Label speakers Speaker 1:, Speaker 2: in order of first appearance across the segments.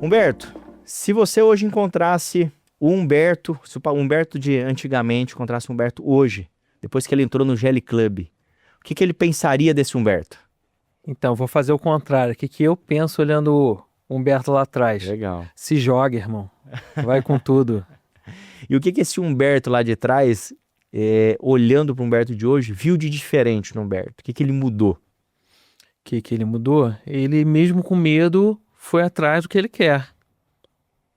Speaker 1: Humberto, se você hoje encontrasse o Humberto, se o Humberto de antigamente encontrasse o Humberto hoje, depois que ele entrou no GL Club, o que ele pensaria desse Humberto?
Speaker 2: Então, vou fazer o contrário. O que eu penso olhando o Humberto lá atrás?
Speaker 1: Legal.
Speaker 2: Se joga, irmão. Vai com tudo.
Speaker 1: E o que esse Humberto lá de trás, olhando para o Humberto de hoje, viu de diferente no Humberto? O que ele mudou?
Speaker 2: O que ele mudou? Ele, mesmo com medo, foi atrás do que ele quer.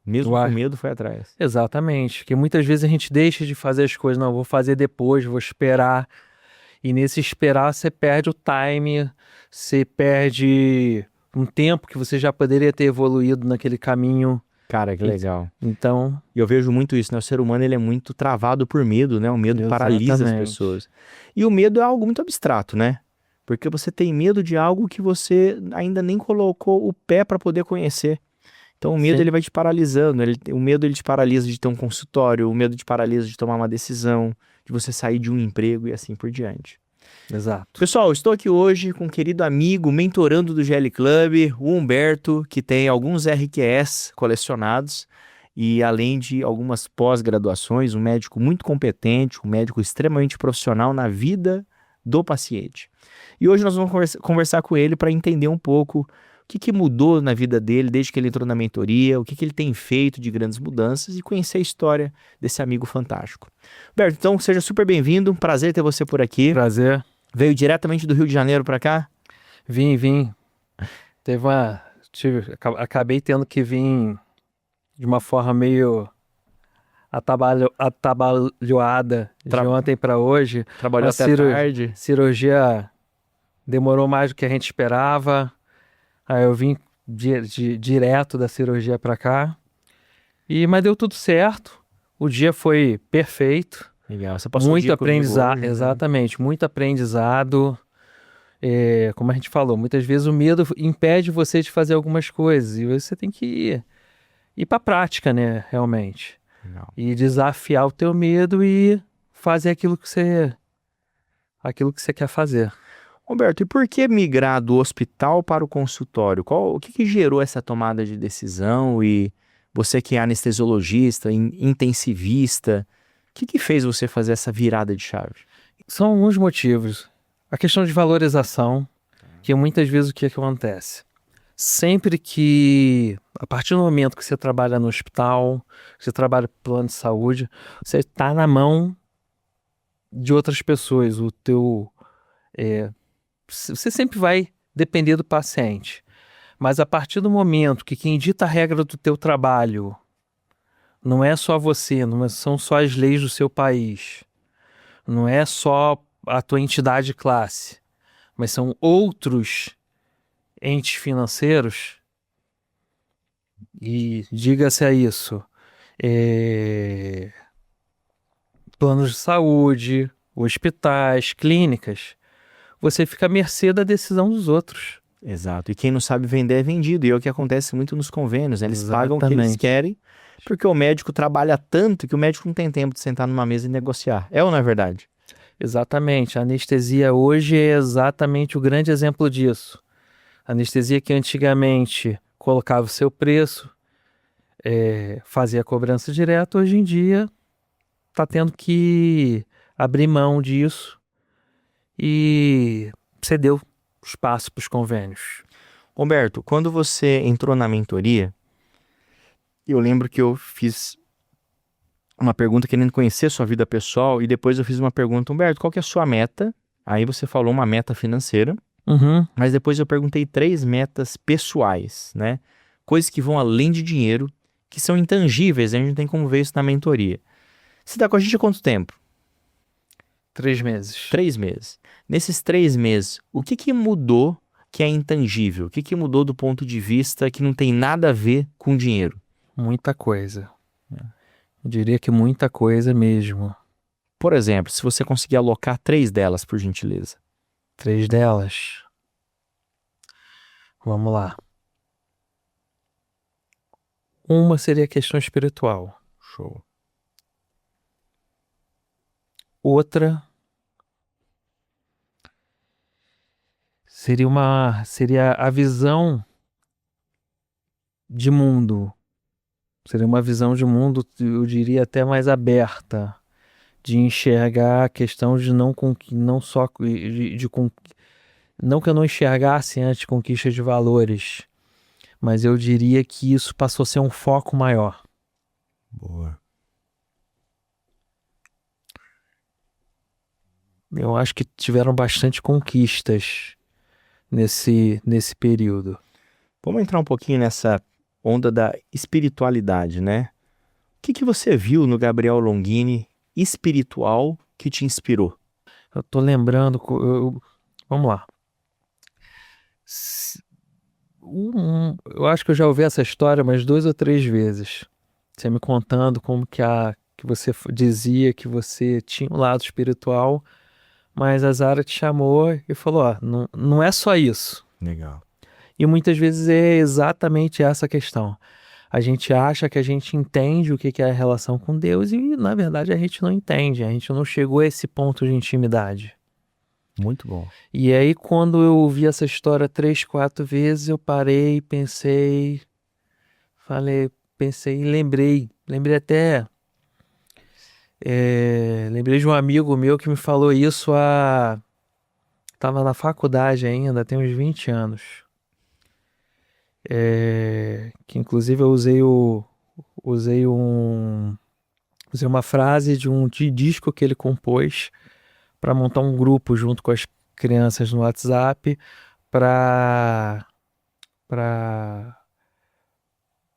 Speaker 1: Mesmo
Speaker 2: Eu
Speaker 1: com
Speaker 2: acho.
Speaker 1: medo, foi atrás.
Speaker 2: Exatamente. Porque muitas vezes a gente deixa de fazer as coisas. Não, vou fazer depois, vou esperar. E nesse esperar, você perde o time, você perde um tempo que você já poderia ter evoluído naquele caminho.
Speaker 1: Cara, que legal.
Speaker 2: Então,
Speaker 1: E eu vejo muito isso, né? O ser humano ele é muito travado por medo, né? O medo paralisa as
Speaker 2: exatamente.
Speaker 1: pessoas. E o medo é algo muito abstrato, né? Porque você tem medo de algo que você ainda nem colocou o pé para poder conhecer. Então o medo
Speaker 2: Sim,
Speaker 1: ele vai te paralisando, o medo ele te paralisa de ter um consultório, o medo te paralisa de tomar uma decisão, de você sair de um emprego e assim por diante.
Speaker 2: exato.
Speaker 1: Pessoal, estou aqui hoje com um querido amigo, mentorando do GL Club, o Humberto, que tem alguns RQS colecionados e além de algumas pós-graduações, um médico muito competente, um médico extremamente profissional na vida do paciente. E hoje nós vamos conversar com ele para entender um pouco o que mudou na vida dele desde que ele entrou na mentoria, o que ele tem feito de grandes mudanças e conhecer a história desse amigo fantástico. Humberto, então seja super bem-vindo, prazer ter você por aqui.
Speaker 2: Prazer.
Speaker 1: Veio diretamente do Rio de Janeiro pra cá?
Speaker 2: Vim. Acabei tendo que vir de uma forma meio atabalhoada de
Speaker 1: Tra-
Speaker 2: ontem para hoje.
Speaker 1: Trabalhou
Speaker 2: A
Speaker 1: até tarde?
Speaker 2: cirurgia demorou mais do que a gente esperava. Aí eu vim direto da cirurgia para cá. Mas deu tudo certo. O dia foi perfeito.
Speaker 1: Legal, você passou o
Speaker 2: Muito
Speaker 1: dia comigo
Speaker 2: aprendizado,
Speaker 1: hoje, né?
Speaker 2: exatamente, muito aprendizado. Como a gente falou, muitas vezes o medo impede você de fazer algumas coisas e você tem que ir para a prática, né, realmente.
Speaker 1: Legal.
Speaker 2: E desafiar o teu medo e fazer aquilo que você quer fazer.
Speaker 1: Roberto, e por que migrar do hospital para o consultório? O que gerou essa tomada de decisão? E você que é anestesiologista, intensivista, o que fez você fazer essa virada de chave?
Speaker 2: São alguns motivos. A questão de valorização, que muitas vezes o que acontece? Sempre que, a partir do momento que você trabalha no hospital, que você trabalha no plano de saúde, você está na mão de outras pessoas. Você sempre vai depender do paciente. Mas a partir do momento que quem dita a regra do teu trabalho não é só você, não são só as leis do seu país, não é só a tua entidade de classe, mas são outros entes financeiros, e diga-se a isso, é, planos de saúde, hospitais, clínicas, você fica à mercê da decisão dos outros.
Speaker 1: Exato. E quem não sabe vender é vendido. E é o que acontece muito nos convênios, né? Eles pagam o que eles
Speaker 2: Exatamente.
Speaker 1: querem, porque o médico trabalha tanto que o médico não tem tempo de sentar numa mesa e negociar. É ou não é verdade?
Speaker 2: Exatamente. A anestesia hoje é exatamente o grande exemplo disso. A anestesia que antigamente colocava o seu preço, fazia a cobrança direta, hoje em dia está tendo que abrir mão disso e cedeu espaço para os convênios.
Speaker 1: Roberto, quando você entrou na mentoria, eu lembro que eu fiz uma pergunta querendo conhecer sua vida pessoal e depois eu fiz uma pergunta, Humberto, qual que é a sua meta? Aí você falou uma meta financeira,
Speaker 2: Uhum.
Speaker 1: mas depois eu perguntei 3 metas pessoais, né? Coisas que vão além de dinheiro, que são intangíveis, a gente não tem como ver isso na mentoria. Você está com a gente há quanto tempo?
Speaker 2: 3 meses.
Speaker 1: 3 meses. Nesses 3 meses, o que mudou que é intangível? O que mudou do ponto de vista que não tem nada a ver com dinheiro?
Speaker 2: Muita coisa. Eu diria que muita coisa mesmo.
Speaker 1: Por exemplo, se você conseguir alocar 3 delas, por gentileza.
Speaker 2: 3 delas. Vamos lá. Uma seria a questão espiritual.
Speaker 1: Show.
Speaker 2: Outra seria a visão de mundo. Seria uma visão de mundo, eu diria até mais aberta, de enxergar a questão de não só não que eu não enxergasse antes conquista de valores, mas eu diria que isso passou a ser um foco maior.
Speaker 1: Boa.
Speaker 2: Eu acho que tiveram bastante conquistas nesse período.
Speaker 1: Vamos entrar um pouquinho nessa onda da espiritualidade, né? O que que você viu no Gabriel Longini espiritual que te inspirou?
Speaker 2: Eu tô lembrando, vamos lá. Eu acho que eu já ouvi essa história umas 2 ou 3 vezes. Você me contando como que você dizia que você tinha um lado espiritual, mas a Zara te chamou e falou, ó, não é só isso.
Speaker 1: Legal.
Speaker 2: E muitas vezes é exatamente essa questão. A gente acha que a gente entende o que é a relação com Deus e, na verdade, a gente não entende. A gente não chegou a esse ponto de intimidade.
Speaker 1: Muito bom.
Speaker 2: E aí, quando eu ouvi essa história 3, 4 vezes, eu parei, pensei e lembrei. Lembrei de um amigo meu que me falou isso Tava na faculdade ainda, tem uns 20 anos. Que inclusive eu usei uma frase de disco que ele compôs para montar um grupo junto com as crianças no WhatsApp para para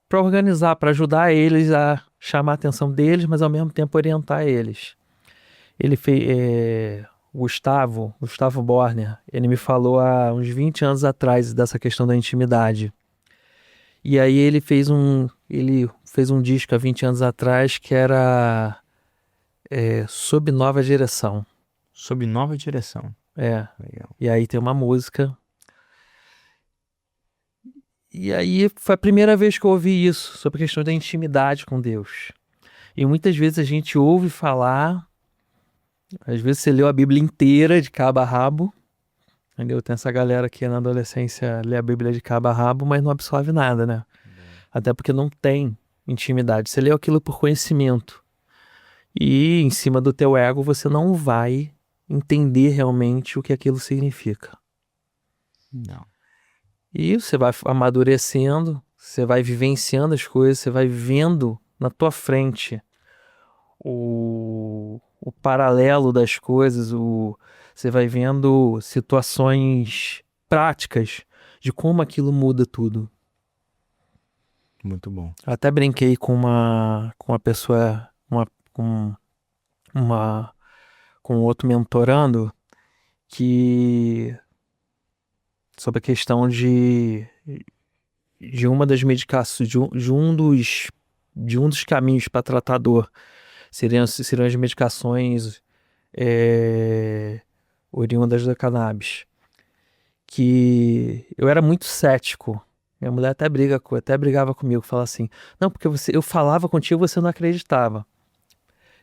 Speaker 2: para organizar, para ajudar eles a chamar a atenção deles, mas ao mesmo tempo orientar eles. Ele fez Gustavo Borner, ele me falou há uns 20 anos atrás dessa questão da intimidade. E aí ele fez um disco há 20 anos atrás que era Sob Nova Direção.
Speaker 1: Sob nova direção. Legal.
Speaker 2: E aí tem uma música. E aí foi a primeira vez que eu ouvi isso, sobre a questão da intimidade com Deus. E muitas vezes a gente ouve falar, às vezes você leu a Bíblia inteira de cabo a rabo, entendeu? Tem essa galera que na adolescência lê a Bíblia de cabo a rabo, mas não absorve nada, né? Até porque não tem intimidade. Você leu aquilo por conhecimento. E em cima do teu ego você não vai entender realmente o que aquilo significa.
Speaker 1: Não.
Speaker 2: E você vai amadurecendo, você vai vivenciando as coisas, você vai vendo na tua frente o paralelo das coisas, você vai vendo situações práticas de como aquilo muda tudo.
Speaker 1: Muito bom.
Speaker 2: Eu até brinquei com uma pessoa, com uma com outro mentorando, que sobre a questão de uma das medicações, de um dos caminhos para tratar dor seriam as medicações oriundas da cannabis. Que eu era muito cético. Minha mulher até brigava comigo, falava assim: não, porque eu falava contigo, você não acreditava.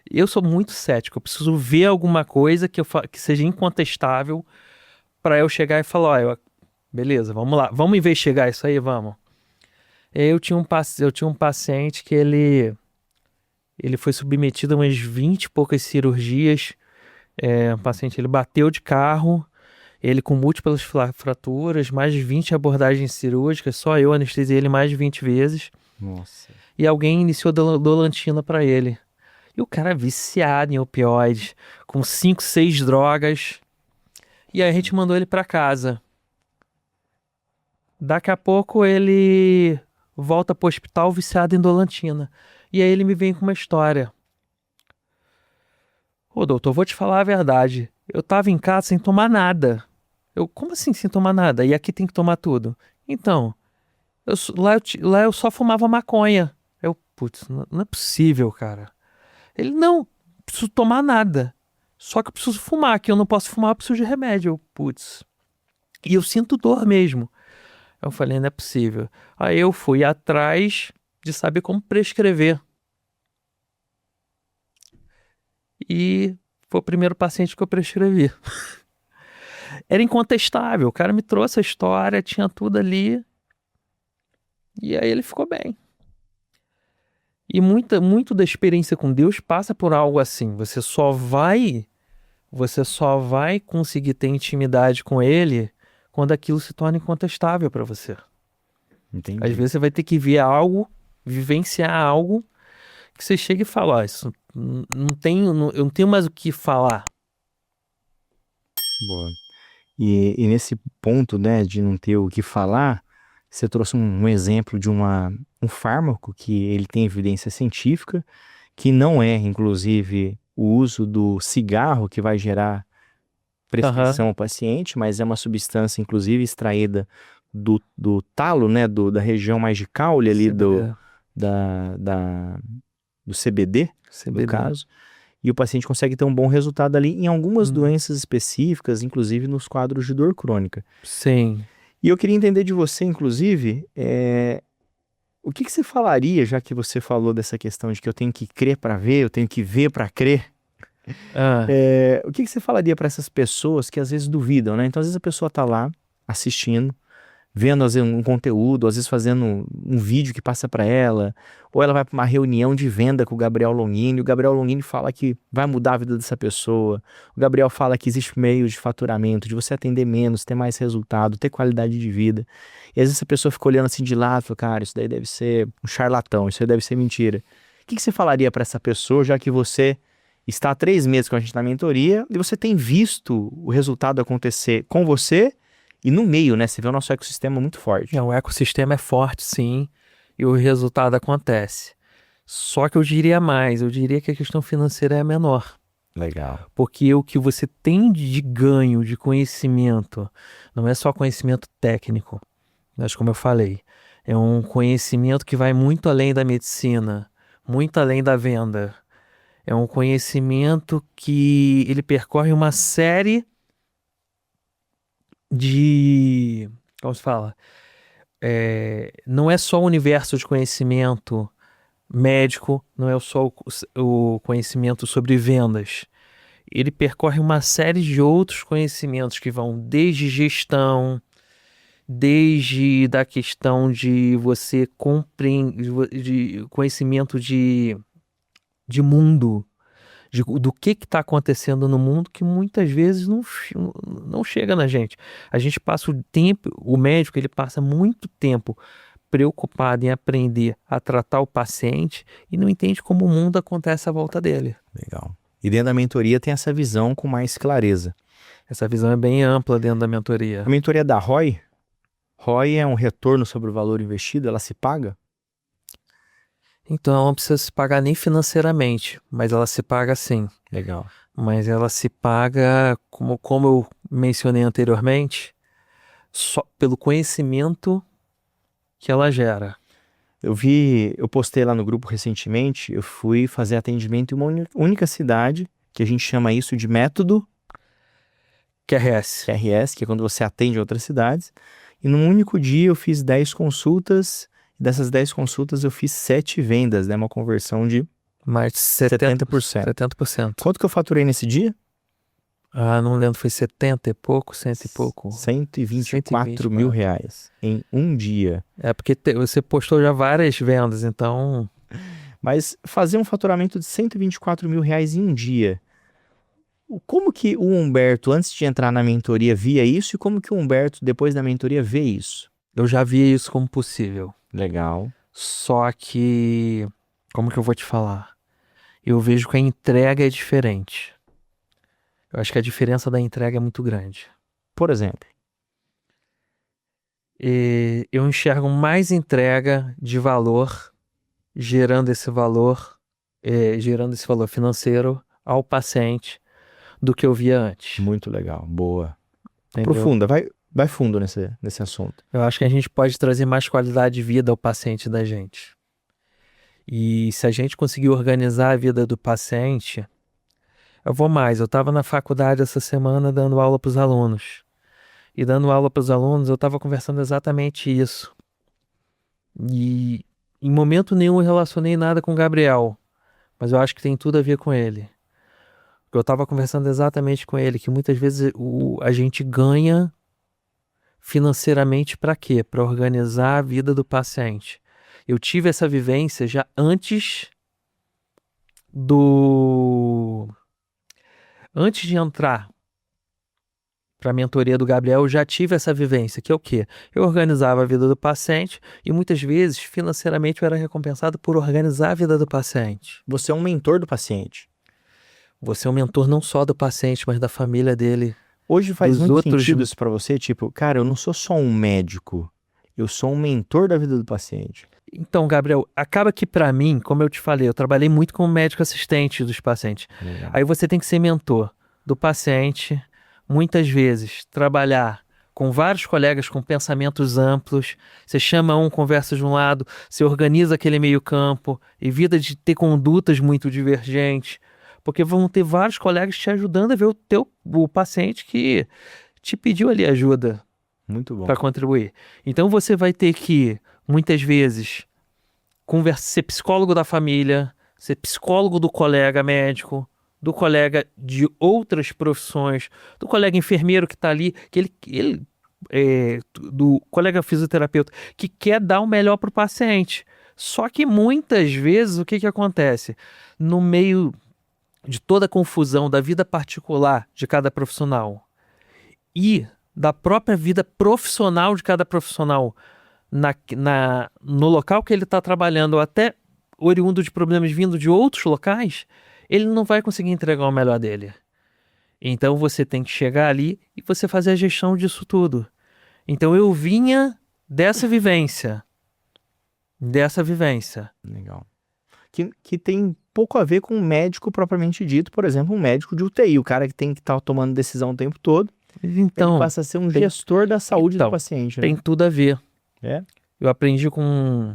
Speaker 2: Eu sou muito cético, eu preciso ver alguma coisa que seja incontestável para eu chegar e falar: ó, beleza, vamos lá, vamos investigar isso aí, vamos. Eu tinha um paciente que ele foi submetido a umas 20 e poucas cirurgias. Um paciente, ele bateu de carro, ele com múltiplas fraturas, mais de 20 abordagens cirúrgicas, só eu anestesiei ele mais de 20 vezes.
Speaker 1: Nossa.
Speaker 2: E alguém iniciou dolantina para ele. E o cara viciado em opioides, com 5, 6 drogas. E aí a gente mandou ele para casa. Daqui a pouco ele volta pro hospital viciado em dolantina. E aí ele me vem com uma história. Ô, doutor, vou te falar a verdade. Eu tava em casa sem tomar nada. Como assim sem tomar nada? E aqui tem que tomar tudo. Então, lá eu só fumava maconha. Putz, não é possível, cara. Ele, não preciso tomar nada. Só que eu preciso fumar, que eu não posso fumar, eu preciso de remédio. Putz. E eu sinto dor mesmo. Eu falei, não é possível. Aí eu fui atrás de saber como prescrever. E foi o primeiro paciente que eu prescrevi. Era incontestável. O cara me trouxe a história, tinha tudo ali. E aí ele ficou bem. E muito da experiência com Deus passa por algo assim. Você só vai conseguir ter intimidade com Ele quando aquilo se torna incontestável para você. Às
Speaker 1: Entendi.
Speaker 2: vezes você vai ter que ver algo, vivenciar algo que você chega e fala, isso eu não tenho mais o que falar.
Speaker 1: Boa. E nesse ponto, né, de não ter o que falar, você trouxe um exemplo de um fármaco que ele tem evidência científica, que não é, inclusive, o uso do cigarro que vai gerar
Speaker 2: Aham.
Speaker 1: prescrição ao paciente, mas é uma substância, inclusive, extraída do talo, né, da região mais de caule ali
Speaker 2: CBD.
Speaker 1: da, da, do CBD, no
Speaker 2: CBD.
Speaker 1: caso, e o paciente consegue ter um bom resultado ali em algumas
Speaker 2: Hum.
Speaker 1: doenças específicas, inclusive nos quadros de dor crônica.
Speaker 2: Sim.
Speaker 1: E eu queria entender de você, inclusive, o que que você falaria, já que você falou dessa questão de que eu tenho que crer para ver, eu tenho que ver para crer,
Speaker 2: Ah,
Speaker 1: o que que você falaria para essas pessoas que às vezes duvidam, né? Então, às vezes a pessoa tá lá assistindo, vendo às vezes um conteúdo, às vezes fazendo um vídeo que passa para ela, ou ela vai para uma reunião de venda com o Gabriel Longini, o Gabriel Longini fala que vai mudar a vida dessa pessoa, o Gabriel fala que existe meios de faturamento, de você atender menos, ter mais resultado, ter qualidade de vida. E às vezes a pessoa fica olhando assim de lado, fala, cara, isso daí deve ser um charlatão, isso aí deve ser mentira. O que que você falaria para essa pessoa, já que você está há 3 meses com a gente na mentoria e você tem visto o resultado acontecer com você e no meio, né? Você vê o nosso ecossistema muito forte.
Speaker 2: o ecossistema é forte, sim, e o resultado acontece. Só que eu diria mais, eu diria que a questão financeira é menor.
Speaker 1: Legal.
Speaker 2: Porque o que você tem de ganho de conhecimento não é só conhecimento técnico, mas como eu falei, é um conhecimento que vai muito além da medicina, muito além da venda. É um conhecimento que ele percorre uma série de, como se fala? Não é só o universo de conhecimento médico, não é só o conhecimento sobre vendas. Ele percorre uma série de outros conhecimentos que vão desde gestão, desde da questão de você compreender, de conhecimento de mundo, do que está acontecendo no mundo, que muitas vezes não chega na gente. A gente passa o tempo, o médico ele passa muito tempo preocupado em aprender a tratar o paciente e não entende como o mundo acontece à volta dele.
Speaker 1: Legal. E dentro da mentoria tem essa visão com mais clareza.
Speaker 2: Essa visão é bem ampla dentro da
Speaker 1: A
Speaker 2: mentoria.
Speaker 1: mentoria da ROI, ROI é um retorno sobre o valor investido, ela se paga?
Speaker 2: Então ela não precisa se pagar nem financeiramente, mas ela se paga sim.
Speaker 1: Legal.
Speaker 2: Mas ela se paga, como eu mencionei anteriormente, só pelo conhecimento que ela gera.
Speaker 1: Eu postei lá no grupo recentemente, eu fui fazer atendimento em uma única cidade, que a gente chama isso de método
Speaker 2: QRS.
Speaker 1: QRS, que é quando você atende outras cidades. E num único dia eu fiz 10 consultas, e dessas 10 consultas eu fiz 7 vendas, né? Uma conversão de
Speaker 2: Mais de
Speaker 1: 70%.
Speaker 2: 70%.
Speaker 1: Quanto que eu faturei nesse dia?
Speaker 2: Ah, não lembro, foi 70 e pouco, 100 e pouco.
Speaker 1: 124 mil reais em um dia.
Speaker 2: É porque você postou já várias vendas, então
Speaker 1: Mas fazer um faturamento de 124 mil reais em um dia. Como que o Humberto, antes de entrar na mentoria, via isso e como que o Humberto, depois da mentoria, vê isso?
Speaker 2: eu já via isso como possível.
Speaker 1: Legal.
Speaker 2: Só que, como que eu vou te falar? Eu vejo que a entrega é diferente. Eu acho que a diferença da entrega é muito grande.
Speaker 1: Por exemplo,
Speaker 2: E eu enxergo mais entrega de valor, gerando esse valor, gerando esse valor financeiro ao paciente do que eu via antes.
Speaker 1: muito legal, boa.
Speaker 2: Entendeu?
Speaker 1: Aprofunda, vai fundo nesse assunto.
Speaker 2: Eu acho que a gente pode trazer mais qualidade de vida ao paciente da gente. E se a gente conseguir organizar a vida do paciente, eu vou mais. Eu estava na faculdade essa semana dando aula para os alunos. E dando aula para os alunos, eu estava conversando exatamente isso. E em momento nenhum eu relacionei nada com o Gabriel, mas eu acho que tem tudo a ver com ele. Eu estava conversando exatamente com ele, que muitas vezes a gente ganha financeiramente para quê? Para organizar a vida do paciente. Eu tive essa vivência já antes de entrar para a mentoria do Gabriel, eu já tive essa vivência, que é o quê? Eu organizava a vida do paciente e muitas vezes, financeiramente, eu era recompensado por organizar a vida do paciente.
Speaker 1: Você é um mentor do paciente.
Speaker 2: Você é um mentor não só do paciente, mas da família dele.
Speaker 1: Hoje faz
Speaker 2: Dos
Speaker 1: muito
Speaker 2: outros-
Speaker 1: sentido isso pra você? Tipo, cara, eu não sou só um médico, eu sou um mentor da vida do paciente.
Speaker 2: Então, Gabriel, acaba que para mim, como eu te falei, eu trabalhei muito como médico assistente dos pacientes.
Speaker 1: Legal.
Speaker 2: Aí você tem que ser mentor do paciente, muitas vezes trabalhar com vários colegas com pensamentos amplos. Você chama um, conversa de um lado, você organiza aquele meio campo, evita de ter condutas muito divergentes, porque vão ter vários colegas te ajudando a ver o paciente que te pediu ali ajuda
Speaker 1: Muito bom.
Speaker 2: para contribuir. Então você vai ter que, muitas vezes, ser psicólogo da família, ser psicólogo do colega médico, do colega de outras profissões, do colega enfermeiro que está ali, do colega fisioterapeuta, que quer dar o melhor para o paciente. Só que muitas vezes o que acontece? No meio de toda a confusão da vida particular de cada profissional e da própria vida profissional de cada profissional no local que ele está trabalhando, ou até oriundo de problemas vindo de outros locais, ele não vai conseguir entregar o melhor dele. Então você tem que chegar ali e você fazer a gestão disso tudo. Então eu vinha dessa vivência.
Speaker 1: Legal. Que tem pouco a ver com um médico propriamente dito, por exemplo, um médico de UTI, o cara que tem que estar tomando decisão o tempo todo,
Speaker 2: Então,
Speaker 1: ele passa a ser um gestor da saúde do
Speaker 2: Então,
Speaker 1: paciente, né?
Speaker 2: tem tudo a ver.
Speaker 1: É?
Speaker 2: Eu aprendi com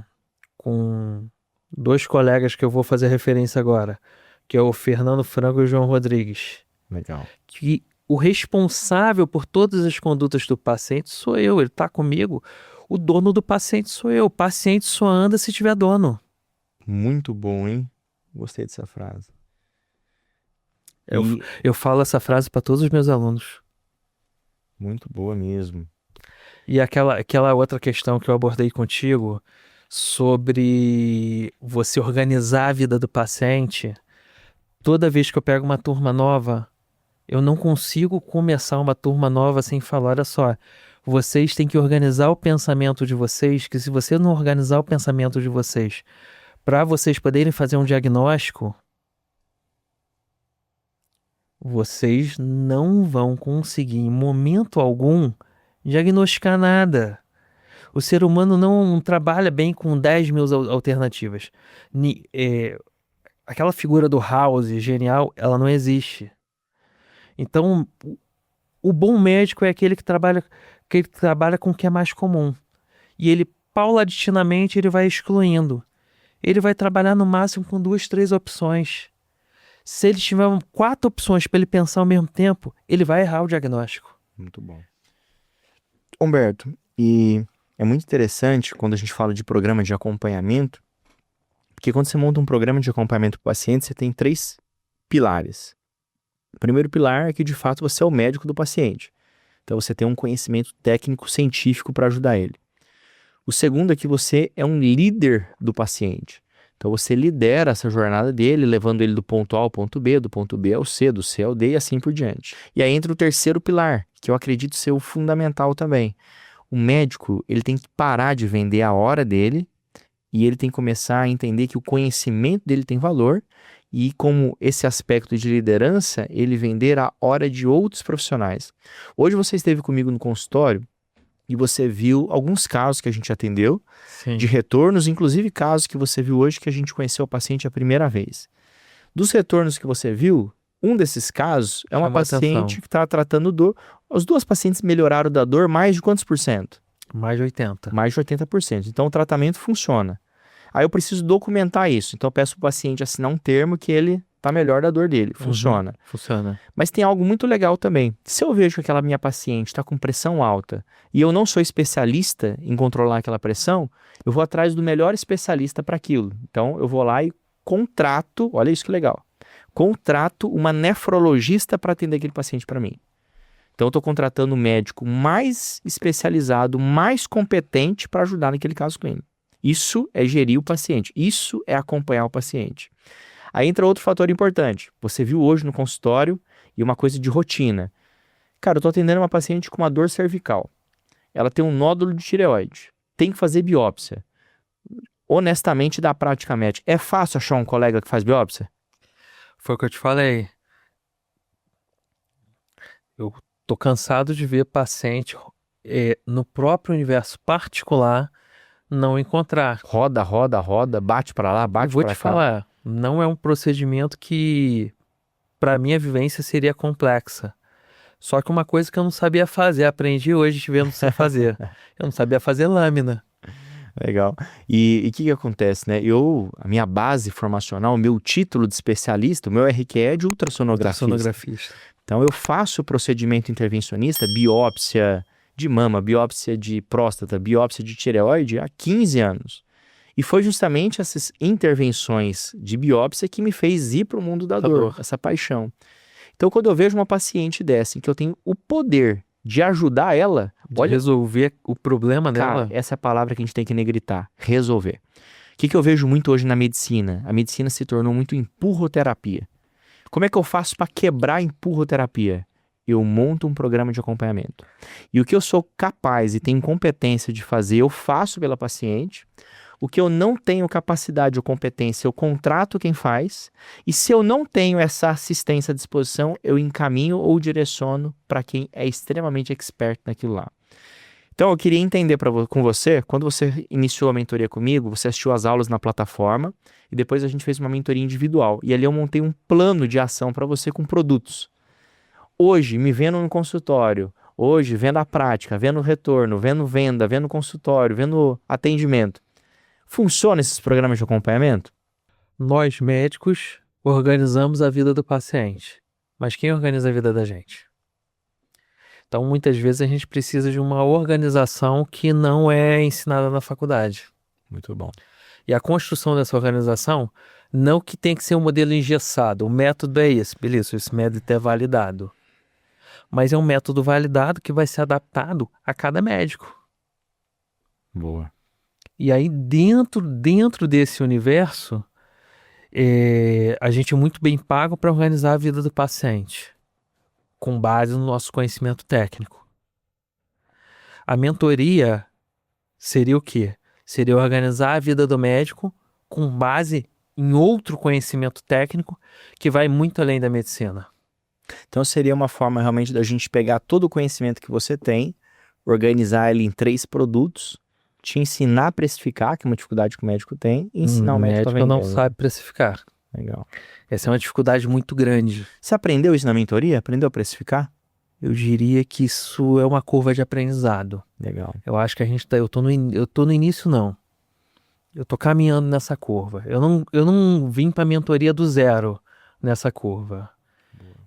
Speaker 2: dois colegas que eu vou fazer referência agora, que é o Fernando Franco e o João Rodrigues,
Speaker 1: Legal.
Speaker 2: que o responsável por todas as condutas do paciente sou eu, ele está comigo. O dono do paciente sou eu. O paciente só anda se tiver dono.
Speaker 1: Muito bom, hein? Gostei dessa frase.
Speaker 2: Eu falo essa frase para todos os meus alunos.
Speaker 1: Muito boa mesmo.
Speaker 2: E aquela outra questão que eu abordei contigo sobre você organizar a vida do paciente, toda vez que eu pego uma turma nova, eu não consigo começar uma turma nova sem falar, olha só, vocês têm que organizar o pensamento de vocês, que se você não organizar o pensamento de vocês, para vocês poderem fazer um diagnóstico, vocês não vão conseguir, em momento algum, diagnosticar nada. O ser humano não trabalha bem com 10 mil alternativas. Aquela figura do House genial, ela não existe. Então, o bom médico é aquele que trabalha com o que é mais comum. E ele, paulatinamente, ele vai excluindo. Ele vai trabalhar no máximo com 2, 3 opções. Se ele tiver 4 opções para ele pensar ao mesmo tempo, ele vai errar o diagnóstico.
Speaker 1: Muito bom. Humberto, e é muito interessante quando a gente fala de programa de acompanhamento, porque quando você monta um programa de acompanhamento para o paciente, você tem 3 pilares. O primeiro pilar é que, de fato, você é o médico do paciente. Então, você tem um conhecimento técnico científico para ajudar ele. O segundo é que você é um líder do paciente. Então, você lidera essa jornada dele, levando ele do ponto A ao ponto B, do ponto B ao C, do C ao D e assim por diante. E aí entra o terceiro pilar, que eu acredito ser o fundamental também. O médico, ele tem que parar de vender a hora dele e ele tem que começar a entender que o conhecimento dele tem valor e, como esse aspecto de liderança, ele vender a hora de outros profissionais. Hoje você esteve comigo no consultório e você viu alguns casos que a gente atendeu,
Speaker 2: Sim.
Speaker 1: de retornos, inclusive casos que você viu hoje que a gente conheceu o paciente a primeira vez. Dos retornos que você viu, um desses casos é uma
Speaker 2: Chama
Speaker 1: paciente
Speaker 2: atenção.
Speaker 1: que está tratando dor. As 2 pacientes melhoraram da dor mais de quantos por cento?
Speaker 2: Mais de 80%.
Speaker 1: Mais de 80%. Então o tratamento funciona. Aí eu preciso documentar isso. Então eu peço para o paciente assinar um termo que ele está melhor da dor dele. Funciona.
Speaker 2: Funciona.
Speaker 1: Mas tem algo muito legal também. Se eu vejo que aquela minha paciente está com pressão alta e eu não sou especialista em controlar aquela pressão, eu vou atrás do melhor especialista para aquilo. Então eu vou lá e contrato, olha isso que legal, contrato uma nefrologista para atender aquele paciente para mim. Então eu estou contratando um médico mais especializado, mais competente para ajudar naquele caso clínico. Isso é gerir o paciente, isso é acompanhar o paciente. Aí entra outro fator importante. Você viu hoje no consultório e uma coisa de rotina. Cara, eu estou atendendo uma paciente com uma dor cervical. Ela tem um nódulo de tireoide. Tem que fazer biópsia. Honestamente, da prática médica, é fácil achar um colega que faz biópsia?
Speaker 2: Foi o que eu te falei. Eu tô cansado de ver paciente no próprio universo particular não encontrar.
Speaker 1: Roda, roda, roda, bate para lá,
Speaker 2: Eu
Speaker 1: bate
Speaker 2: vou
Speaker 1: para
Speaker 2: te
Speaker 1: cá.
Speaker 2: falar, não é um procedimento que, para minha vivência, seria complexa. Só que uma coisa que eu não sabia fazer, aprendi hoje vendo você fazer. Eu não sabia fazer lâmina.
Speaker 1: Legal. E o que que acontece, né? A minha base formacional, o meu título de especialista, o meu RQE é de ultrassonografista.
Speaker 2: Sonografista.
Speaker 1: Então eu faço o procedimento intervencionista, biópsia de mama, biópsia de próstata, biópsia de tireoide há 15 anos. E foi justamente essas intervenções de biópsia que me fez ir para o mundo da dor, essa paixão. Então quando eu vejo uma paciente dessa, em que eu tenho o poder de ajudar ela,
Speaker 2: De
Speaker 1: olha,
Speaker 2: resolver o problema
Speaker 1: cara,
Speaker 2: dela.
Speaker 1: essa é a palavra que a gente tem que negritar, resolver. O que eu vejo muito hoje na medicina? A medicina se tornou muito empurroterapia. Como é que eu faço para quebrar a empurroterapia? Eu monto um programa de acompanhamento. E o que eu sou capaz e tenho competência de fazer, eu faço pela paciente. O que eu não tenho capacidade ou competência, eu contrato quem faz. E se eu não tenho essa assistência à disposição, eu encaminho ou direciono para quem é extremamente expert naquilo lá. Então, eu queria entender com você, quando você iniciou a mentoria comigo, você assistiu as aulas na plataforma e depois a gente fez uma mentoria individual. E ali eu montei um plano de ação para você com produtos. Hoje, me vendo no consultório, hoje, vendo a prática, vendo o retorno, vendo venda, vendo consultório, vendo atendimento. Funciona esses programas de acompanhamento?
Speaker 2: Nós, médicos, organizamos a vida do paciente. Mas quem organiza a vida da gente? Então, muitas vezes a gente precisa de uma organização que não é ensinada na faculdade.
Speaker 1: Muito bom.
Speaker 2: E a construção dessa organização, não que tem que ser um modelo engessado. O método é esse, beleza, esse método é validado. Mas é um método validado que vai ser adaptado a cada médico.
Speaker 1: Boa.
Speaker 2: E aí, dentro desse universo, a gente é muito bem pago para organizar a vida do paciente, com base no nosso conhecimento técnico. A mentoria seria o quê? Seria organizar a vida do médico com base em outro conhecimento técnico que vai muito além da medicina.
Speaker 1: Então seria uma forma realmente da gente pegar todo o conhecimento que você tem, organizar ele em 3 produtos, te ensinar a precificar, que é uma dificuldade que o médico tem, e ensinar o médico a vender.
Speaker 2: não sabe precificar.
Speaker 1: Legal.
Speaker 2: Essa é uma dificuldade muito grande.
Speaker 1: Você aprendeu isso na mentoria? Aprendeu a precificar?
Speaker 2: Eu diria que isso é uma curva de aprendizado.
Speaker 1: Legal.
Speaker 2: Eu acho que eu tô no início, não. Eu tô caminhando nessa curva. Eu não vim para mentoria do zero nessa curva.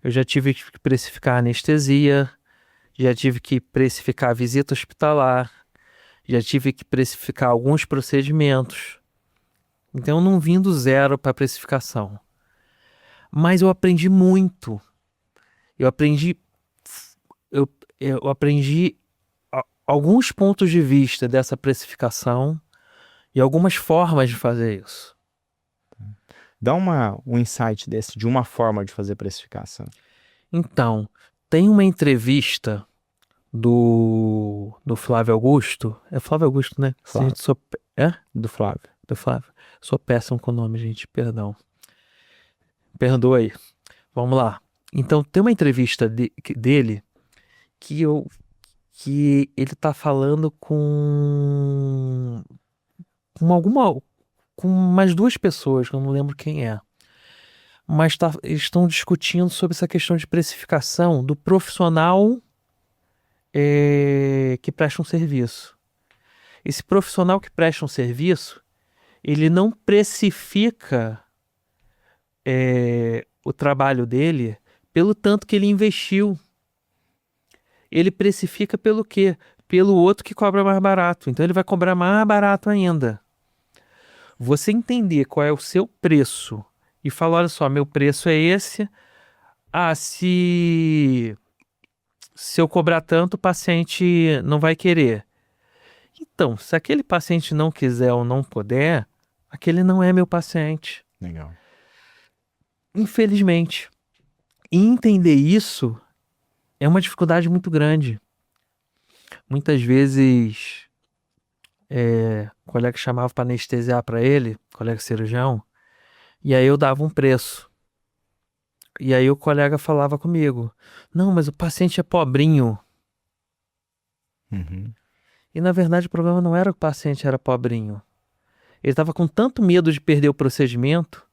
Speaker 2: Eu já tive que precificar anestesia, já tive que precificar visita hospitalar, já tive que precificar alguns procedimentos. Então eu não vim do zero para precificação. Mas eu aprendi muito. Eu aprendi alguns pontos de vista dessa precificação e algumas formas de fazer isso.
Speaker 1: Dá um insight desse, de uma forma de fazer precificação.
Speaker 2: Então, tem uma entrevista do Flávio Augusto. É Flávio Augusto, né?
Speaker 1: Flávio.
Speaker 2: É?
Speaker 1: Do Flávio.
Speaker 2: Do Flávio. Sou péssimo com o nome, gente. Perdão. Perdoa aí. Vamos lá. Então, tem uma entrevista dele que ele tá falando com mais 2 pessoas, que eu não lembro quem é. Mas eles estão discutindo sobre essa questão de precificação do profissional que presta um serviço. Esse profissional que presta um serviço, ele não precifica o trabalho dele pelo tanto que ele investiu. Ele precifica pelo quê? Pelo outro que cobra mais barato. Então ele vai cobrar mais barato ainda. Você entender qual é o seu preço e falar, olha só, meu preço é esse. Se se eu cobrar tanto, o paciente não vai querer. Então, se aquele paciente não quiser ou não puder, aquele não é meu paciente.
Speaker 1: Legal.
Speaker 2: Infelizmente. E entender isso é uma dificuldade muito grande. Muitas vezes, o colega chamava para anestesiar para ele, colega cirurgião, e aí eu dava um preço. E aí o colega falava comigo, não, mas o paciente é pobrinho.
Speaker 1: Uhum.
Speaker 2: E na verdade o problema não era que o paciente era pobrinho. Ele estava com tanto medo de perder o procedimento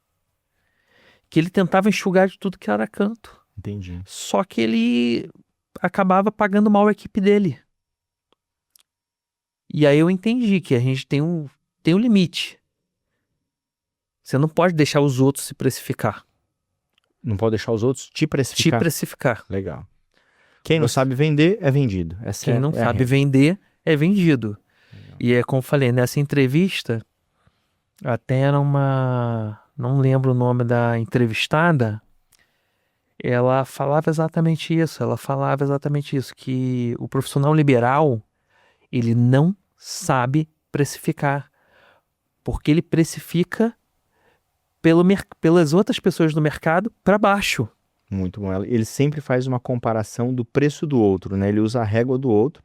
Speaker 2: que ele tentava enxugar de tudo que era canto.
Speaker 1: Entendi.
Speaker 2: Só que ele acabava pagando mal a equipe dele. E aí eu entendi que a gente tem um limite. Você não pode deixar os outros se precificar.
Speaker 1: Não pode deixar os outros te
Speaker 2: Te
Speaker 1: precificar.
Speaker 2: precificar.
Speaker 1: Legal. Quem não
Speaker 2: Você-
Speaker 1: sabe vender é vendido. Essa
Speaker 2: Quem
Speaker 1: é,
Speaker 2: não
Speaker 1: é a
Speaker 2: sabe
Speaker 1: regra.
Speaker 2: vender é vendido.
Speaker 1: Legal.
Speaker 2: E é como eu falei, nessa entrevista, até era uma... Não lembro o nome da entrevistada. Ela falava exatamente isso. Ela falava exatamente isso. Que o profissional liberal, ele não sabe precificar. Porque ele precifica pelas outras pessoas do mercado para baixo.
Speaker 1: Muito bom. Ele sempre faz uma comparação do preço do outro, né? Ele usa a régua do outro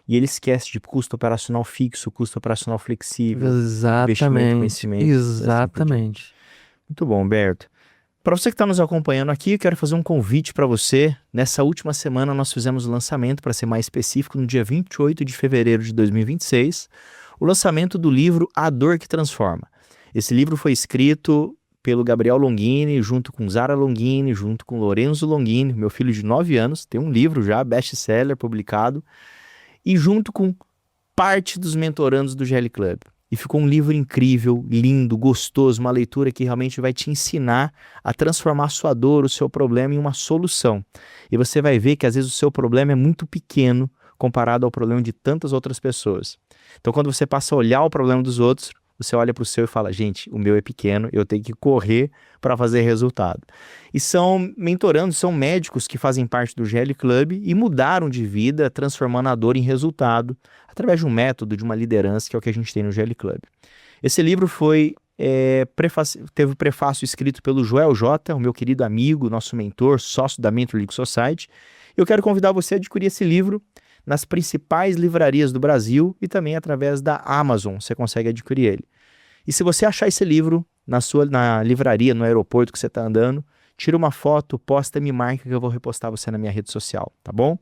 Speaker 1: e ele esquece de custo operacional fixo, custo operacional flexível, investimento,
Speaker 2: Exatamente.
Speaker 1: conhecimento. Assim por diante.
Speaker 2: Exatamente.
Speaker 1: Muito bom, Humberto. Para você que está nos acompanhando aqui, eu quero fazer um convite para você. Nessa última semana, nós fizemos o lançamento, para ser mais específico, no dia 28 de fevereiro de 2026, o lançamento do livro A Dor que Transforma. Esse livro foi escrito pelo Gabriel Longini, junto com Zara Longini, junto com Lorenzo Longini, meu filho de 9 anos, tem um livro já, best-seller, publicado, e junto com parte dos mentorandos do GL Club. E ficou um livro incrível, lindo, gostoso, uma leitura que realmente vai te ensinar a transformar a sua dor, o seu problema em uma solução. E você vai ver que às vezes o seu problema é muito pequeno comparado ao problema de tantas outras pessoas. Então quando você passa a olhar o problema dos outros, você olha para o seu e fala, gente, o meu é pequeno, eu tenho que correr para fazer resultado. E são mentorandos, são médicos que fazem parte do GL Club e mudaram de vida, transformando a dor em resultado, através de um método, de uma liderança, que é o que a gente tem no GL Club. Esse livro teve o prefácio escrito pelo Joel J., o meu querido amigo, nosso mentor, sócio da Mentor League Society. Eu quero convidar você a adquirir esse livro nas principais livrarias do Brasil e também através da Amazon, você consegue adquirir ele. E se você achar esse livro na livraria, no aeroporto que você está andando, tira uma foto, posta e me marca que eu vou repostar você na minha rede social, tá bom?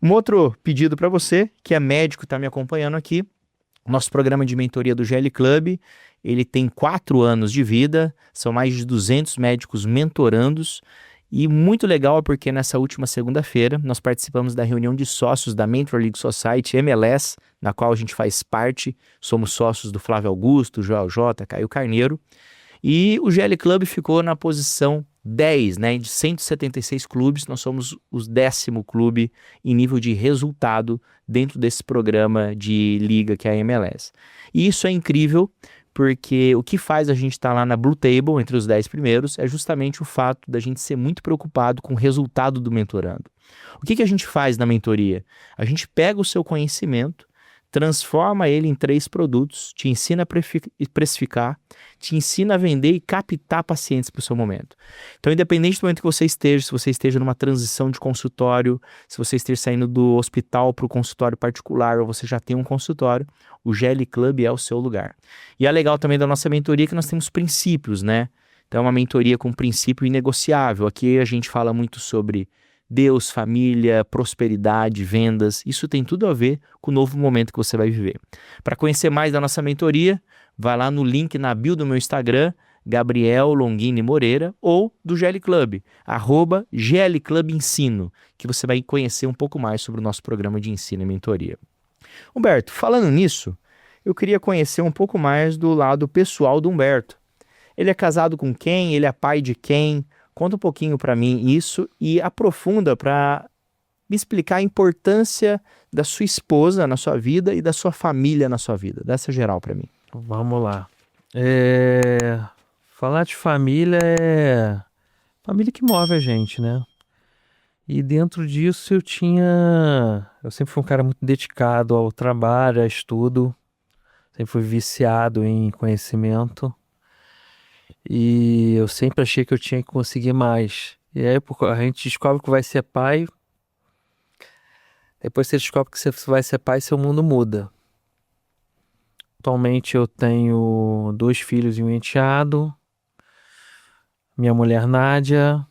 Speaker 1: Um outro pedido para você, que é médico e está me acompanhando aqui, nosso programa de mentoria do GL Club, ele tem 4 anos de vida, são mais de 200 médicos mentorandos, e muito legal porque nessa última segunda-feira nós participamos da reunião de sócios da Mentor League Society MLS, na qual a gente faz parte, somos sócios do Flávio Augusto, Joel J, Caio Carneiro, e o GL Club ficou na posição 10, né, de 176 clubes, nós somos o 10º clube em nível de resultado dentro desse programa de liga que é a MLS. E isso é incrível, porque o que faz a gente estar lá na Blue Table, entre os 10 primeiros, é justamente o fato da gente ser muito preocupado com o resultado do mentorando. O que a gente faz na mentoria? A gente pega o seu conhecimento, transforma ele em 3 produtos, te ensina a precificar, te ensina a vender e captar pacientes para o seu momento. Então, independente do momento que você esteja, se você esteja numa transição de consultório, se você esteja saindo do hospital para o consultório particular ou você já tem um consultório, o GL Club é o seu lugar. E é legal também da nossa mentoria que nós temos princípios, né? Então, é uma mentoria com princípio inegociável. Aqui a gente fala muito sobre Deus, família, prosperidade, vendas, isso tem tudo a ver com o novo momento que você vai viver. Para conhecer mais da nossa mentoria, vai lá no link na bio do meu Instagram, Gabriel Longini Moreira, ou do GL Club, @GL Club Ensino, que você vai conhecer um pouco mais sobre o nosso programa de ensino e mentoria. Humberto, falando nisso, eu queria conhecer um pouco mais do lado pessoal do Humberto. Ele é casado com quem? Ele é pai de quem? Conta um pouquinho para mim isso e aprofunda para me explicar a importância da sua esposa na sua vida e da sua família na sua vida. Dessa geral para mim.
Speaker 2: Vamos lá. Falar de família é família que move a gente, né? E dentro disso eu sempre fui um cara muito dedicado ao trabalho, a estudo, sempre fui viciado em conhecimento e eu sempre achei que eu tinha que conseguir mais. E aí a gente descobre que vai ser pai, depois você descobre que você vai ser pai, seu mundo muda. Atualmente eu tenho 2 filhos e um enteado, minha mulher Nádia,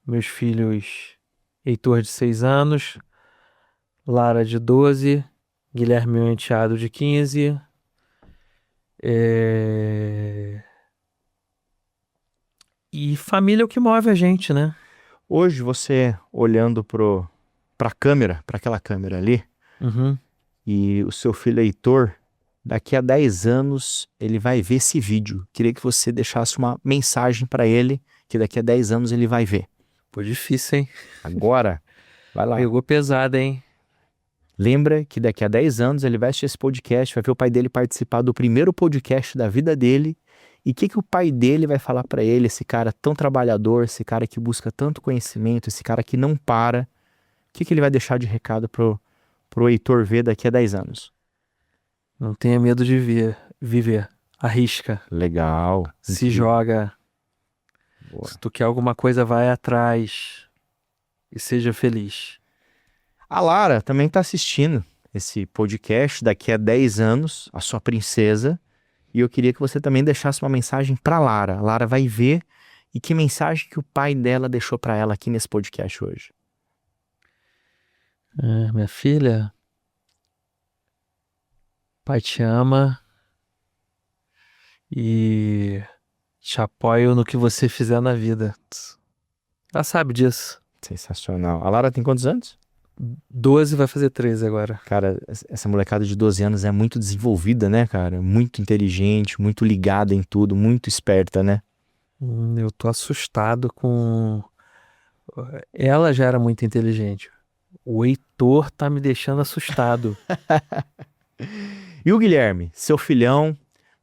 Speaker 2: meus filhos Heitor de 6 anos, Lara de 12, Guilherme meu enteado de 15. E família é o que move a gente, né?
Speaker 1: Hoje você olhando pra câmera, para aquela câmera ali,
Speaker 2: Uhum.
Speaker 1: e o seu filho Heitor, daqui a 10 anos ele vai ver esse vídeo. Queria que você deixasse uma mensagem para ele, que daqui a 10 anos ele vai ver.
Speaker 2: Pô, difícil, hein?
Speaker 1: Agora, vai lá.
Speaker 2: Pegou pesado, hein?
Speaker 1: Lembra que daqui a 10 anos ele vai assistir esse podcast, vai ver o pai dele participar do primeiro podcast da vida dele. E o que o pai dele vai falar para ele, esse cara tão trabalhador, esse cara que busca tanto conhecimento, esse cara que não para. O que ele vai deixar de recado pro Heitor ver daqui a 10 anos?
Speaker 2: Não tenha medo de viver. Arrisca.
Speaker 1: Legal.
Speaker 2: Se joga.
Speaker 1: Boa.
Speaker 2: Se tu quer alguma coisa, vai atrás. E seja feliz.
Speaker 1: A Lara também está assistindo esse podcast daqui a 10 anos, a sua princesa. E eu queria que você também deixasse uma mensagem para Lara. A Lara vai ver e que mensagem que o pai dela deixou para ela aqui nesse podcast hoje.
Speaker 2: Minha filha, pai te ama e te apoio no que você fizer na vida. Ela sabe disso.
Speaker 1: Sensacional. A Lara tem quantos anos?
Speaker 2: 12 vai fazer 13 agora.
Speaker 1: Cara, essa molecada de 12 anos é muito desenvolvida, né, cara? Muito inteligente, muito ligada em tudo, muito esperta, né?
Speaker 2: Eu tô assustado com... Ela já era muito inteligente. O Heitor tá me deixando assustado.
Speaker 1: E o Guilherme, seu filhão,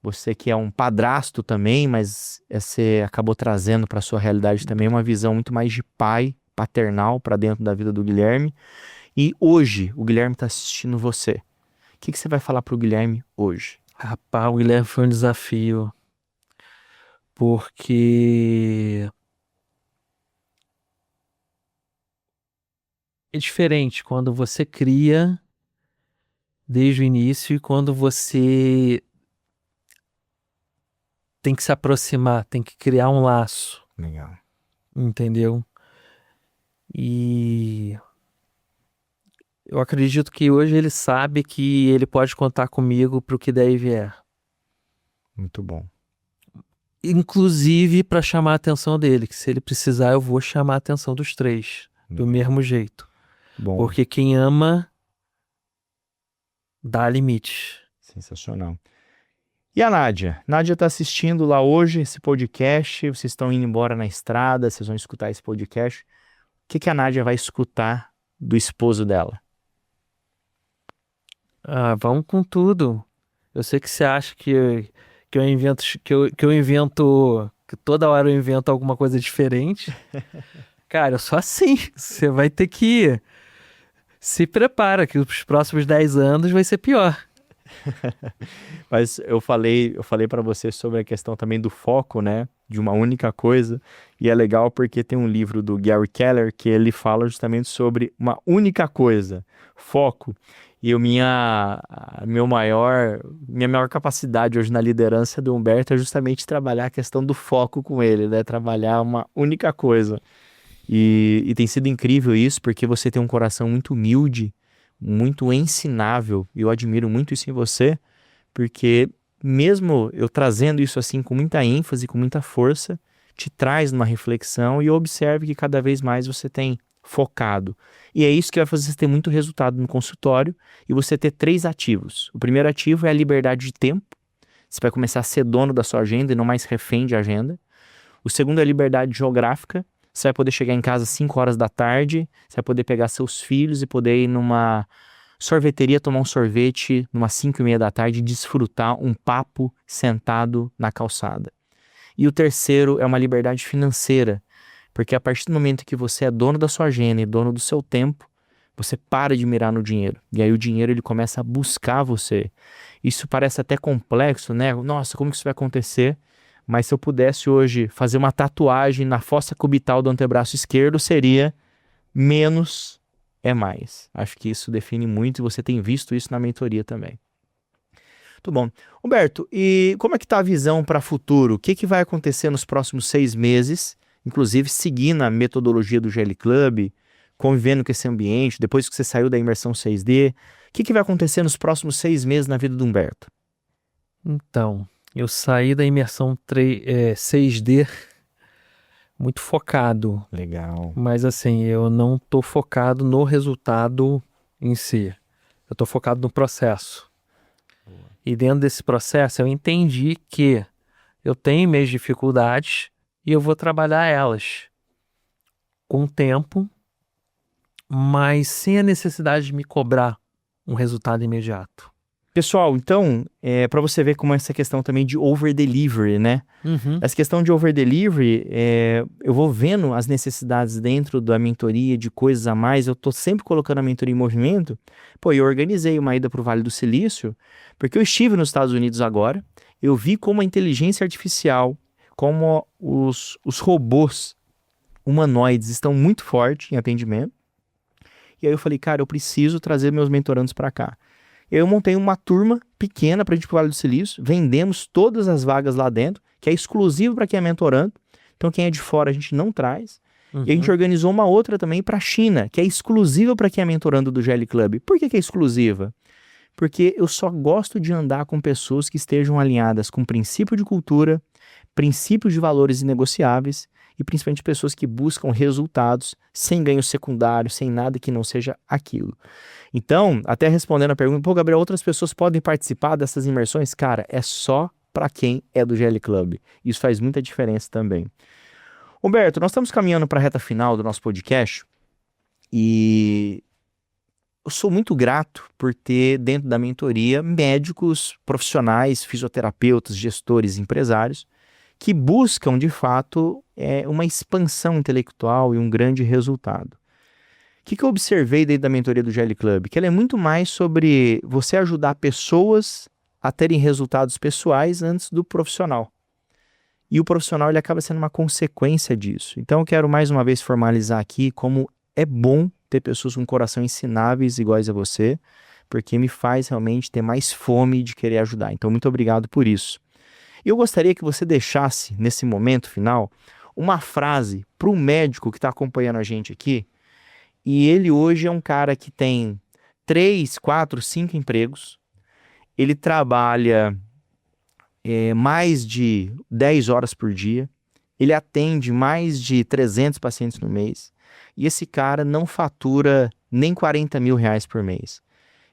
Speaker 1: você que é um padrasto também, mas você acabou trazendo para sua realidade também uma visão muito mais de pai, paternal para dentro da vida do Guilherme. E hoje o Guilherme está assistindo você. O que você vai falar pro Guilherme hoje?
Speaker 2: Rapaz, o Guilherme foi um desafio. Porque é diferente quando você cria desde o início e quando você tem que se aproximar, tem que criar um laço,
Speaker 1: Legal.
Speaker 2: entendeu? E eu acredito que hoje ele sabe que ele pode contar comigo para o que daí vier.
Speaker 1: Muito bom.
Speaker 2: Inclusive para chamar a atenção dele, que se ele precisar eu vou chamar a atenção dos 3, do mesmo jeito.
Speaker 1: Bom.
Speaker 2: Porque quem ama dá limite.
Speaker 1: Sensacional. E a Nádia? Nádia está assistindo lá hoje esse podcast, vocês estão indo embora na estrada, vocês vão escutar esse podcast. O que a Nádia vai escutar do esposo dela?
Speaker 2: Ah, vamos com tudo. Eu sei que você acha que eu invento, que toda hora eu invento alguma coisa diferente. Cara, eu sou assim. Você vai ter que se prepara, que os próximos 10 anos vai ser pior.
Speaker 1: Mas eu falei para você sobre a questão também do foco, né? De uma única coisa. E é legal porque tem um livro do Gary Keller que ele fala justamente sobre uma única coisa, foco. E minha maior capacidade hoje na liderança do Humberto é justamente trabalhar a questão do foco com ele, né? Trabalhar uma única coisa. E tem sido incrível isso, porque você tem um coração muito humilde, muito ensinável, e eu admiro muito isso em você, porque mesmo eu trazendo isso assim com muita ênfase, com muita força, te traz numa reflexão e observe que cada vez mais você tem focado. E é isso que vai fazer você ter muito resultado no consultório e você ter 3 ativos. O primeiro ativo é a liberdade de tempo. Você vai começar a ser dono da sua agenda e não mais refém de agenda. O segundo é a liberdade geográfica. Você vai poder chegar em casa às 5 horas da tarde, você vai poder pegar seus filhos e poder ir numa sorveteria tomar um sorvete numas 5:30 da tarde e desfrutar um papo sentado na calçada. E o terceiro é uma liberdade financeira, Porque a partir do momento que você é dono da sua agenda e dono do seu tempo, você para de mirar no dinheiro. E aí o dinheiro ele começa a buscar você. Isso parece até complexo, né? Nossa, como que isso vai acontecer? Mas se eu pudesse hoje fazer uma tatuagem na fossa cubital do antebraço esquerdo, seria menos é mais. Acho que isso define muito e você tem visto isso na mentoria também. Muito bom. Humberto, e como é que está a visão para o futuro? O que que vai acontecer nos próximos 6 meses? Inclusive seguindo a metodologia do GL Club, convivendo com esse ambiente, depois que você saiu da imersão 6D, o que que vai acontecer nos próximos 6 meses na vida do Humberto?
Speaker 2: Então, eu saí da imersão 6D muito focado,
Speaker 1: Legal.
Speaker 2: mas assim, eu não tô focado no resultado em si. Eu tô focado no processo. E dentro desse processo eu entendi que eu tenho minhas dificuldades e eu vou trabalhar elas com o tempo, mas sem a necessidade de me cobrar um resultado imediato.
Speaker 1: Pessoal, então, para você ver como essa questão também de over-delivery, né? Essa questão de over-delivery, eu vou vendo as necessidades dentro da mentoria, de coisas a mais, eu tô sempre colocando a mentoria em movimento. Pô, eu organizei uma ida para o Vale do Silício, porque eu estive nos Estados Unidos agora, eu vi como a inteligência artificial, como os robôs humanoides estão muito fortes em atendimento. E aí eu falei, cara, eu preciso trazer meus mentorandos para cá. Eu montei uma turma pequena para a gente ir para o Vale do Silício, vendemos todas as vagas lá dentro, que é exclusivo para quem é mentorando, então quem é de fora a gente não traz. E a gente organizou uma outra também para a China, que é exclusiva para quem é mentorando do GL Club. Por que que é exclusiva? Porque eu só gosto de andar com pessoas que estejam alinhadas com princípio de cultura, princípios de valores inegociáveis e principalmente pessoas que buscam resultados sem ganho secundário, sem nada que não seja aquilo. Então, até respondendo a pergunta, pô, Gabriel, outras pessoas podem participar dessas imersões? Cara, é só para quem é do GL Club. Isso faz muita diferença também. Humberto, nós estamos caminhando para a reta final do nosso podcast e eu sou muito grato por ter dentro da mentoria médicos, profissionais, fisioterapeutas, gestores, empresários que buscam de fato uma expansão intelectual e um grande resultado. O que eu observei dentro da mentoria do GL Club? Que ela é muito mais sobre você ajudar pessoas a terem resultados pessoais antes do profissional. E o profissional ele acaba sendo uma consequência disso. Então eu quero mais uma vez formalizar aqui como é bom ter pessoas com coração ensináveis iguais a você, porque me faz realmente ter mais fome de querer ajudar. Então muito obrigado por isso. E eu gostaria que você deixasse, nesse momento final, uma frase para o médico que está acompanhando a gente aqui. E ele hoje é um cara que tem 3, 4, 5 empregos. Ele trabalha mais de 10 horas por dia. Ele atende mais de 300 pacientes no mês. E esse cara não fatura nem 40 mil reais por mês.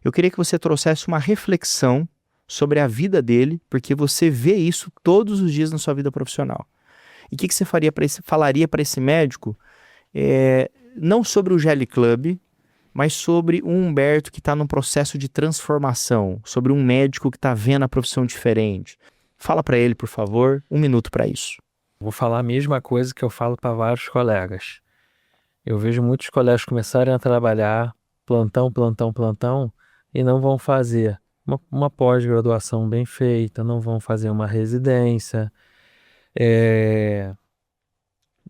Speaker 1: Eu queria que você trouxesse uma reflexão sobre a vida dele, porque você vê isso todos os dias na sua vida profissional. E o que você falaria para esse médico? Não sobre o GL Club, mas sobre um Humberto que está num processo de transformação, sobre um médico que está vendo a profissão diferente. Fala para ele, por favor, 1 minuto para isso.
Speaker 2: Vou falar a mesma coisa que eu falo para vários colegas. Eu vejo muitos colegas começarem a trabalhar plantão, plantão, plantão e não vão fazer uma pós-graduação bem feita, não vão fazer uma residência,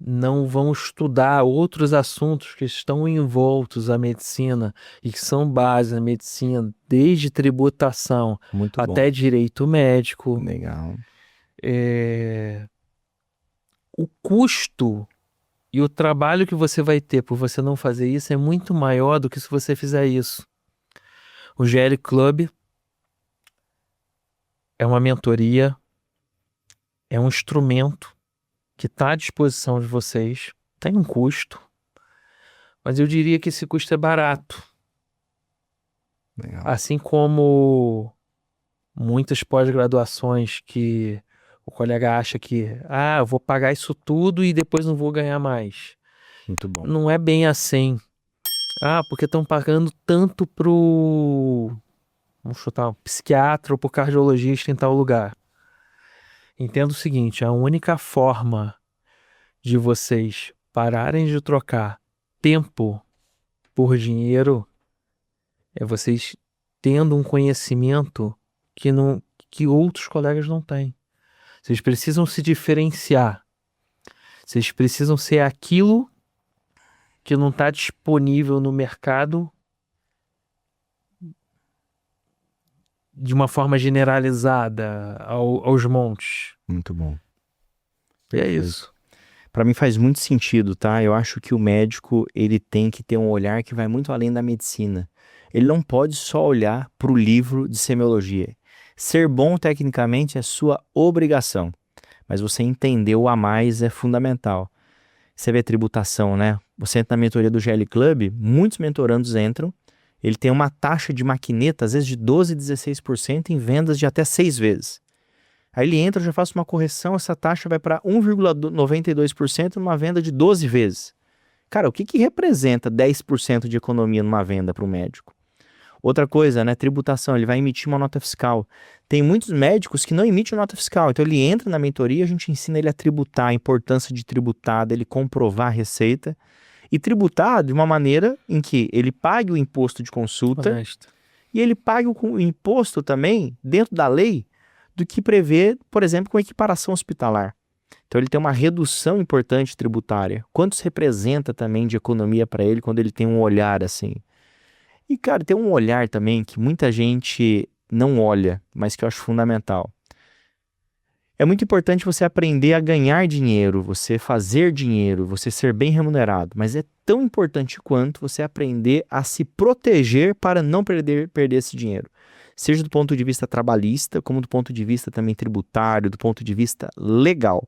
Speaker 2: não vão estudar outros assuntos que estão envoltos à medicina e que são base da medicina, desde tributação
Speaker 1: Muito bom.
Speaker 2: até direito médico.
Speaker 1: Legal.
Speaker 2: O custo e o trabalho que você vai ter por você não fazer isso é muito maior do que se você fizer isso. O GL Club é uma mentoria, é um instrumento que está à disposição de vocês, tem um custo, mas eu diria que esse custo é barato.
Speaker 1: Legal.
Speaker 2: Assim como muitas pós-graduações que o colega acha que, eu vou pagar isso tudo e depois não vou ganhar mais.
Speaker 1: Muito bom.
Speaker 2: Não é bem assim. Porque estão pagando tanto pro, vamos chutar, um psiquiatra ou pro cardiologista em tal lugar. Entenda o seguinte, a única forma de vocês pararem de trocar tempo por dinheiro, é vocês tendo um conhecimento que outros colegas não têm. Vocês precisam se diferenciar. Vocês precisam ser aquilo que não está disponível no mercado de uma forma generalizada aos montes.
Speaker 1: Muito bom.
Speaker 2: E é
Speaker 1: Perfeito.
Speaker 2: isso.
Speaker 1: Para mim faz muito sentido, tá? Eu acho que o médico, ele tem que ter um olhar que vai muito além da medicina. Ele não pode só olhar para o livro de semiologia. Ser bom tecnicamente é sua obrigação, mas você entender o a mais é fundamental. Você vê tributação, né? Você entra na mentoria do GL Club, muitos mentorandos entram, ele tem uma taxa de maquineta, às vezes de 12, 16% em vendas de até 6 vezes. Aí ele entra, eu já faço uma correção, essa taxa vai para 1,92% numa venda de 12 vezes. Cara, o que representa 10% de economia numa venda para o médico? Outra coisa, né? Tributação, ele vai emitir uma nota fiscal. Tem muitos médicos que não emitem nota fiscal, então ele entra na mentoria, a gente ensina ele a tributar, a importância de tributar, dele comprovar a receita e tributar de uma maneira em que ele pague o imposto de consulta
Speaker 2: Honesto.
Speaker 1: e ele pague o imposto também dentro da lei do que prevê, por exemplo, com equiparação hospitalar. Então ele tem uma redução importante tributária. Quanto isso representa também de economia para ele quando ele tem um olhar assim? E, cara, tem um olhar também que muita gente não olha, mas que eu acho fundamental. É muito importante você aprender a ganhar dinheiro, você fazer dinheiro, você ser bem remunerado, mas é tão importante quanto você aprender a se proteger para não perder esse dinheiro. Seja do ponto de vista trabalhista, como do ponto de vista também tributário, do ponto de vista legal.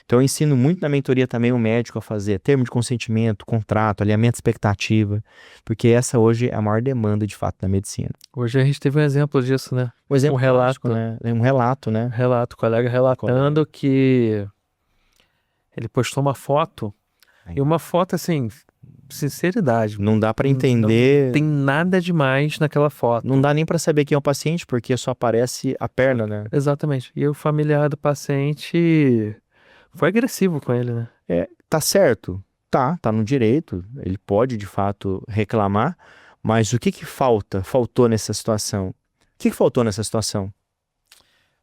Speaker 1: Então eu ensino muito na mentoria também o médico a fazer termo de consentimento, contrato, alinhamento de expectativa, porque essa hoje é a maior demanda de fato da medicina.
Speaker 2: Hoje a gente teve um exemplo disso, né?
Speaker 1: Um exemplo
Speaker 2: Um relato.
Speaker 1: clássico, né? Um relato, né?
Speaker 2: O colega relatando que ele postou uma foto, e uma foto assim, sinceridade,
Speaker 1: Não dá para entender.
Speaker 2: não tem nada demais naquela foto.
Speaker 1: Não dá nem para saber quem é o paciente, porque só aparece a perna, né?
Speaker 2: Exatamente. E o familiar do paciente foi agressivo com ele, né?
Speaker 1: Tá certo? Tá no direito. Ele pode, de fato, reclamar. Mas o que faltou nessa situação? O que faltou nessa situação?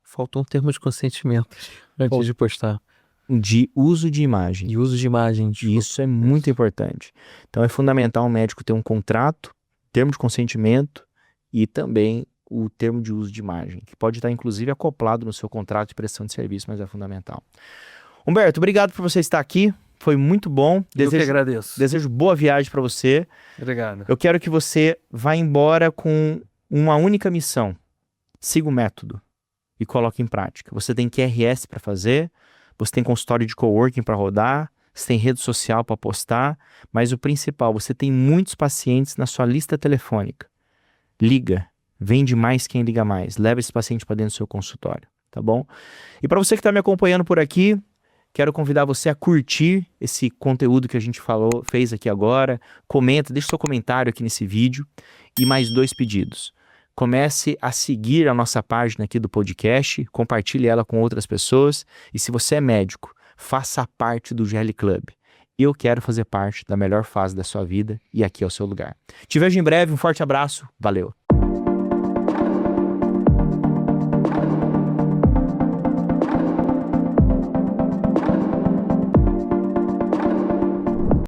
Speaker 2: Faltou um termo de consentimento antes de postar.
Speaker 1: De uso de imagem.
Speaker 2: E uso de imagem.
Speaker 1: E isso é muito importante. Então é fundamental o médico ter um contrato, termo de consentimento e também o termo de uso de imagem, que pode estar inclusive acoplado no seu contrato de prestação de serviço, mas é fundamental. Humberto, obrigado por você estar aqui. Foi muito bom.
Speaker 2: Eu que agradeço.
Speaker 1: Desejo boa viagem para você.
Speaker 2: Obrigado.
Speaker 1: Eu quero que você vá embora com uma única missão. Siga o método e coloque em prática. Você tem QRS para fazer, você tem consultório de coworking para rodar, você tem rede social para postar, mas o principal, você tem muitos pacientes na sua lista telefônica. Liga, vende mais quem liga mais, leva esse paciente para dentro do seu consultório, tá bom? E para você que está me acompanhando por aqui, quero convidar você a curtir esse conteúdo que a gente fez aqui agora, comenta, deixa seu comentário aqui nesse vídeo e mais 2 pedidos. Comece a seguir a nossa página aqui do podcast, compartilhe ela com outras pessoas e se você é médico, faça parte do GL Club. Eu quero fazer parte da melhor fase da sua vida e aqui é o seu lugar. Te vejo em breve, um forte abraço, valeu!